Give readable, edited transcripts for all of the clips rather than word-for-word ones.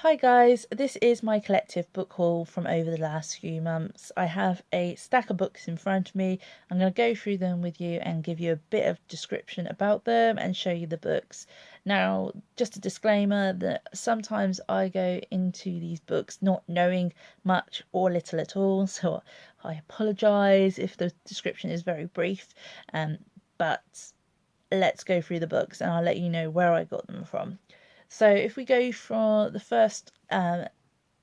Hi guys, this is my collective book haul from over the last few months. I have a stack of books in front of me. I'm going to go through them with you and give you a bit of description about them and show you the books. Now, just a disclaimer that sometimes I go into these books not knowing much or little at all, so I apologise if the description is very brief, but let's go through the books and I'll let you know where I got them from. So if we go for the first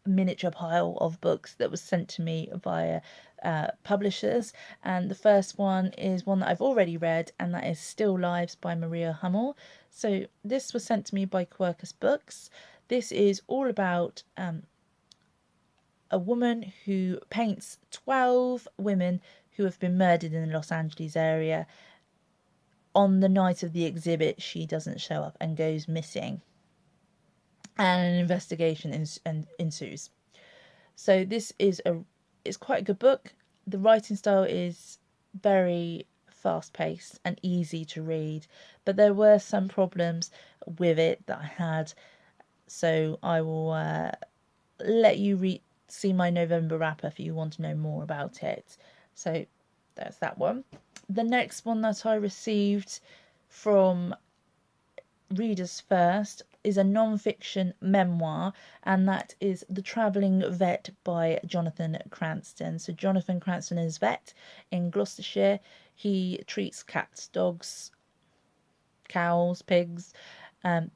miniature pile of books that was sent to me via publishers, and the first one is one that I've already read, and that is Still Lives by Maria Hummel. So this was sent to me by Quercus Books. This is all about a woman who paints 12 women who have been murdered in the Los Angeles area. On the night of the exhibit, she doesn't show up and goes missing, and an investigation ensues. So this is it's quite a good book. The writing style is very fast paced and easy to read, but there were some problems with it that I had. So I will let you see my November wrap if you want to know more about it. So that's that one. The next one that I received from Readers First is a non-fiction memoir, and that is The Travelling Vet by Jonathan Cranston. So Jonathan Cranston is vet in Gloucestershire. He treats cats, dogs, cows, pigs,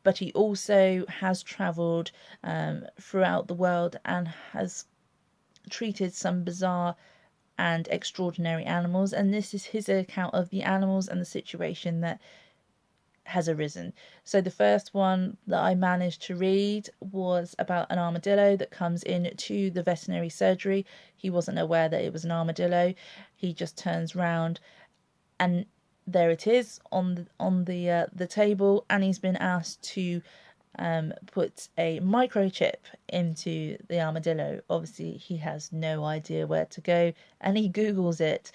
but he also has travelled throughout the world and has treated some bizarre and extraordinary animals, and this is his account of the animals and the situation that has arisen. So the first one that I managed to read was about an armadillo that comes into the veterinary surgery. He wasn't aware that it was an armadillo. He just turns round and there it is on the table, and he's been asked to put a microchip into the armadillo. Obviously he has no idea where to go and he Googles it.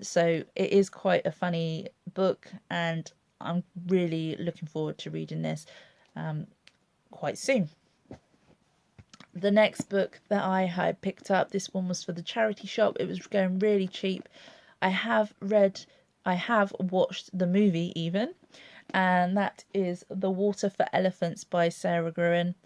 So it is quite a funny book, and I'm really looking forward to reading this quite soon. The next book that I had picked up, this one was for the charity shop. It was going really cheap. I have watched the movie even, and that is The Water for Elephants by Sarah Gruen.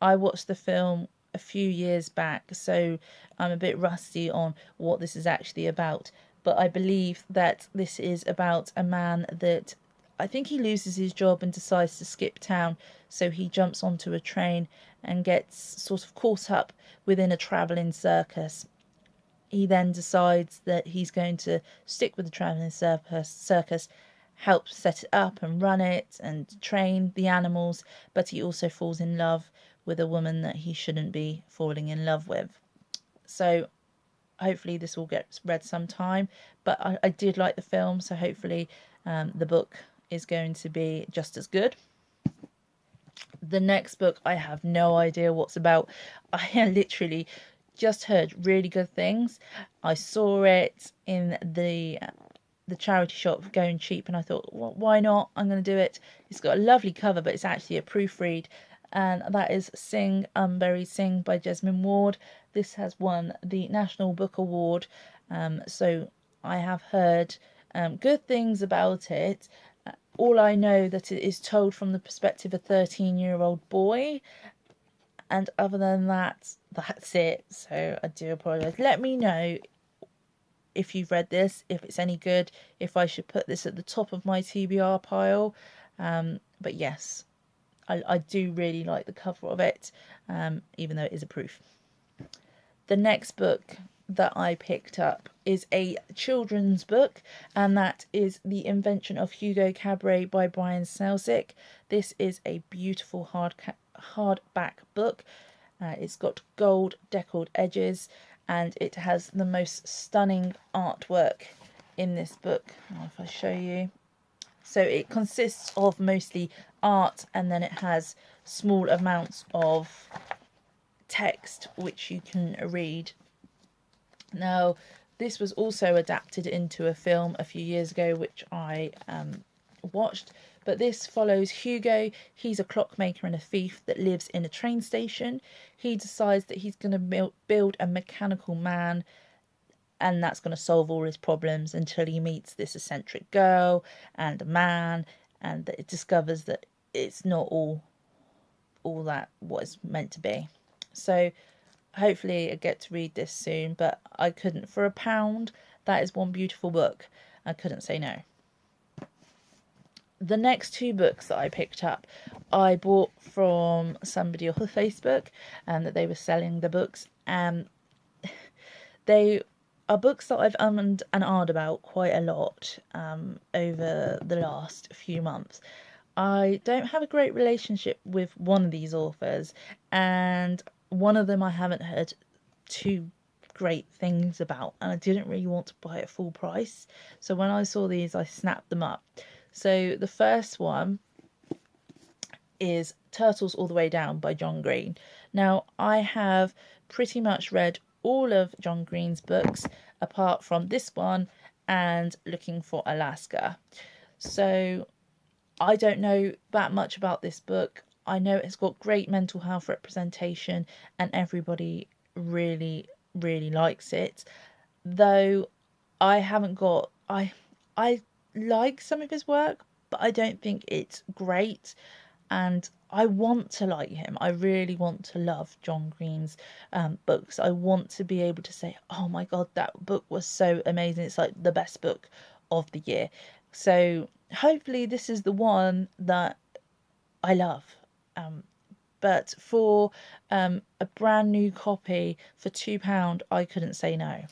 I watched the film a few years back, so I'm a bit rusty on what this is actually about, but I believe that this is about a man that I think he loses his job and decides to skip town, so he jumps onto a train and gets sort of caught up within a travelling circus. He then decides that he's going to stick with the travelling circus, help set it up and run it and train the animals, but he also falls in love with a woman that he shouldn't be falling in love with. So hopefully this will get read sometime, but I did like the film, so hopefully the book is going to be just as good. The next book, I have no idea what's about. I literally just heard really good things. I saw it in the charity shop going cheap, and I thought, well, why not? I'm going to do it. It's got a lovely cover, but it's actually a proofread, and that is Sing Unbury Sing by Jesmyn Ward. This has won the National Book Award, so I have heard good things about it. All I know that it is told from the perspective of a 13-year-old boy, and other than that, that's it. So I do apologise. Let me know if you've read this, if it's any good, if I should put this at the top of my TBR pile. But yes, I do really like the cover of it, even though it is a proof. The next book that I picked up is a children's book, and that is The Invention of Hugo Cabret by Brian Selznick. This is a beautiful hardback book. It's got gold deckled edges, and it has the most stunning artwork in this book. If I show you. So it consists of mostly art, and then it has small amounts of text which you can read. Now, this was also adapted into a film a few years ago, which I watched, But this follows Hugo. He's a clockmaker and a thief that lives in a train station. He decides that he's going to build a mechanical man, and that's going to solve all his problems, until he meets this eccentric girl and a man, and it discovers that it's not all that what it's meant to be. So hopefully I get to read this soon, but I couldn't. For £1, that is one beautiful book. I couldn't say no. The next 2 books that I picked up, I bought from somebody off of Facebook, and that they were selling the books, and they are books that I've ummed and ahed about quite a lot over the last few months. I don't have a great relationship with one of these authors, and one of them I haven't heard too great things about, and I didn't really want to buy it full price. So when I saw these, I snapped them up. So the first one is Turtles All the Way Down by John Green. Now, I have pretty much read all of John Green's books apart from this one and Looking for Alaska. So I don't know that much about this book. I know it's got great mental health representation and everybody really, really likes it. Though I haven't got... I like some of his work, but I don't think it's great, and I want to like him. I really want to love John Green's books. I want to be able to say, oh my god, that book was so amazing, it's like the best book of the year. So hopefully this is the one that I love. But for a brand new copy for £2, I couldn't say no.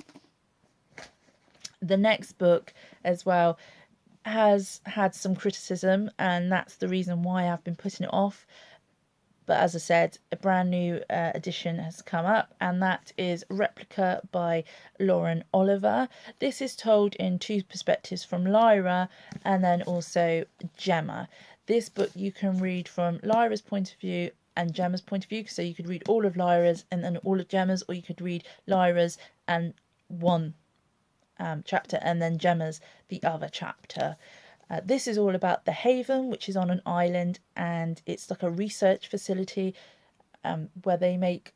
The next book as well has had some criticism, and that's the reason why I've been putting it off. But as I said, a brand new edition has come up, and that is Replica by Lauren Oliver. This is told in 2 perspectives, from Lyra and then also Gemma. This book you can read from Lyra's point of view and Gemma's point of view, so you could read all of Lyra's and then all of Gemma's, or you could read Lyra's and one chapter and then Gemma's the other chapter. This is all about the Haven, which is on an island, and it's like a research facility where they make...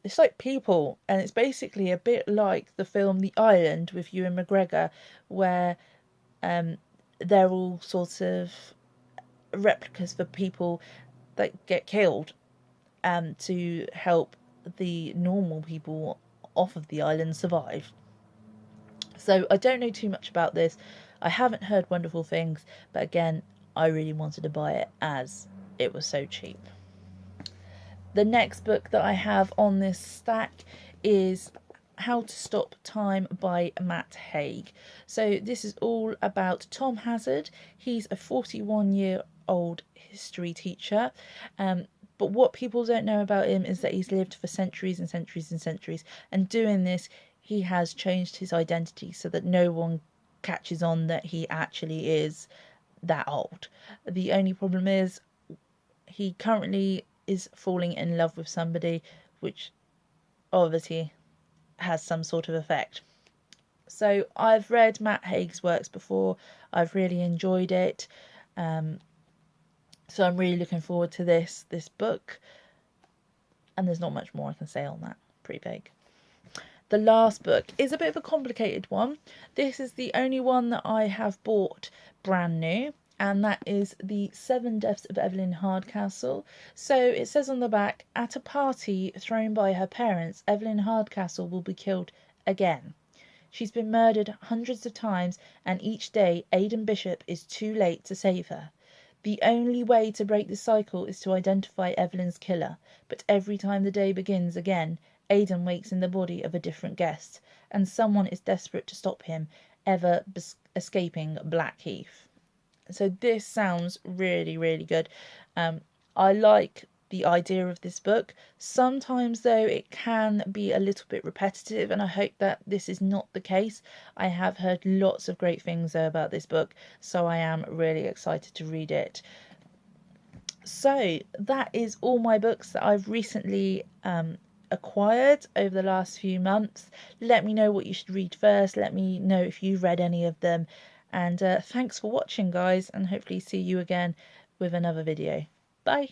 It's like people, and it's basically a bit like the film The Island with Ewan McGregor, where they're all sort of replicas for people that get killed, to help the normal people off of the island survive. So I don't know too much about this. I haven't heard wonderful things, but again, I really wanted to buy it as it was so cheap. The next book that I have on this stack is How to Stop Time by Matt Haig. So this is all about Tom Hazard. He's a 41-year-old history teacher. But what people don't know about him is that he's lived for centuries and centuries and centuries. And doing this, he has changed his identity so that no one catches on that he actually is that old. The only problem is he currently is falling in love with somebody, which obviously has some sort of effect. So I've read Matt Haig's works before. I've really enjoyed it. So I'm really looking forward to this book. And there's not much more I can say on that. Pretty vague. The last book is a bit of a complicated one. This is the only one that I have bought brand new, and that is The 7 Deaths of Evelyn Hardcastle. So it says on the back, at a party thrown by her parents, Evelyn Hardcastle will be killed again. She's been murdered hundreds of times, and each day Aidan Bishop is too late to save her. The only way to break the cycle is to identify Evelyn's killer, but every time the day begins again, Aidan wakes in the body of a different guest, and someone is desperate to stop him, ever escaping Blackheath. So this sounds really, really good. I like the idea of this book. Sometimes, though, it can be a little bit repetitive, and I hope that this is not the case. I have heard lots of great things about this book, so I am really excited to read it. So that is all my books that I've recently acquired over the last few months. Let me know what you should read first. Let me know if you've read any of them, And thanks for watching, guys, and hopefully see you again with another video. Bye.